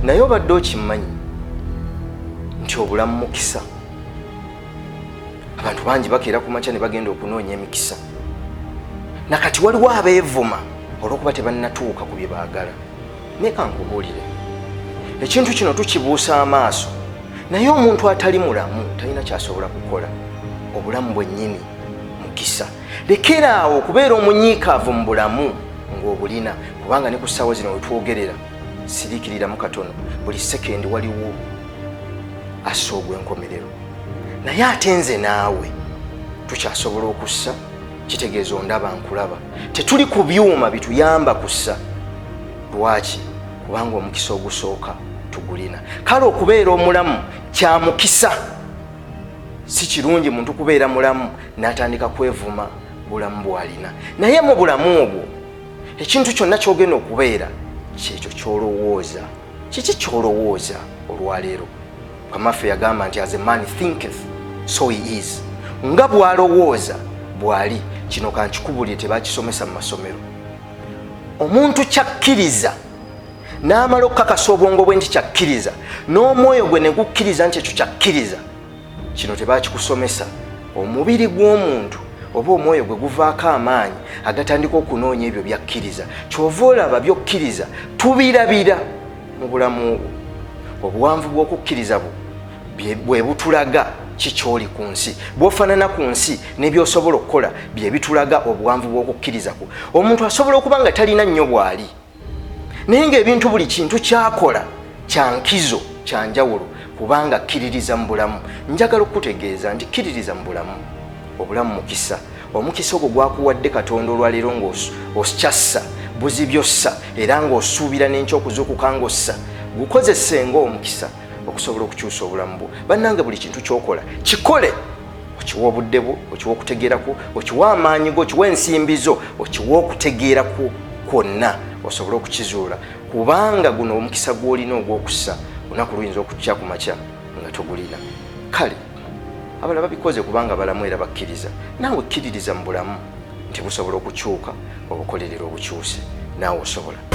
naye obadde okimanyi nti obulamu mukisa. Abantu bangi bakeera ku makya ne bagenda okunoonya emikisa, nakati waliwo abeevuma olw'okuba tebannatuuka ku bye baagala. Neka nkubuulire, ekintu kino tukibuusa amaaso, naye omuntu atali mulamu talina kyasobola kukola. Obulamu bwennyini mukisa. Lekeraawo okubeera omunyiikaavu mu bulamu ng'obulina, kubanga ne ku ssaawa zino wetwogerera siriikiriramu katono, buli sekendi waliwo assa ogw'enkomerero. Naye ate nze naawe tukyasobola okussa, kitegeeza ondaba nkulaba. Tetuli ku byuma bituyamba kussa. Lwaki? Kubanga omukisa ogusooka tugulina. Kale okubeera omulamu kya mukisa. Si kirungi muntu kubeera mulamu n'atandika kwevuma bulamu bw'alina. Naye mu bulamu obwo ekintu kyonna ky'ogenda okubeera kyekyo ky'olowooza. Kiki ky'olowooza olwaleero? Kamaffe yagamba nti as a man thinketh so he is. Nga bw'alowooza bw'ali. Kino kankikubulire tebakisomesa mu masomero. Omuntu kyakkiriza n'amala okukakasa obwongo bwe nti kyakkiriza, n'omwoyo gwe ne gukkiriza nti ekyo kyakkiriza, kino tebakikusomesa. Omubiri gw'omuntu oba omwoyo gwe guvaako amaanyi agatandika okunoonya ebyo byakkiriza. Kyova olaba byokkiriza tubirabira mu bulamu obwo. Obuwanvu bw'okukkiriza bwe butulaga kikyoli ku nsi. Bw'ofaanana ku nsi n'ebyosobola okukola bye bitulaga obuwanvu bw'okukkiriza kwo. Omuntu asobola okuba nga talina nnyo bw'ali, naye ng'ebintu buli kintu kyakola kya nkizo, kya njawulo, kubanga akkiririza mu bulamu. Njagala okukutegeeza nti kkiririza mu bulamu. Obulamu mukisa. Omukisa ogwo gwakuwadde Katonda olwaleero ng'okyassa buzibyossa era ng'osuubira n'enkyokuzuukuka ng'ossa. Gukozese ng'omukisa okusobola okukyusa obulamu bwo. Bannange, buli kintu ky'okola kikole, okiwa obudde bwo, okiwa okutegeera kwo, okiwa amaanyi go, okiwa ensimbi zo, okiwa okutegeera kwo kwonna osobole okukizuula. Kubanga guno omukisa gw'olina ogw'okussa olunaku luyinza okujja ku makya nga togulina. Kale abalala babikoze kubanga balamu era bakkiriza. Naawe kkiririza mu bulamu nti busobola okukyuka obukolerera obukyuse, naawe osobola.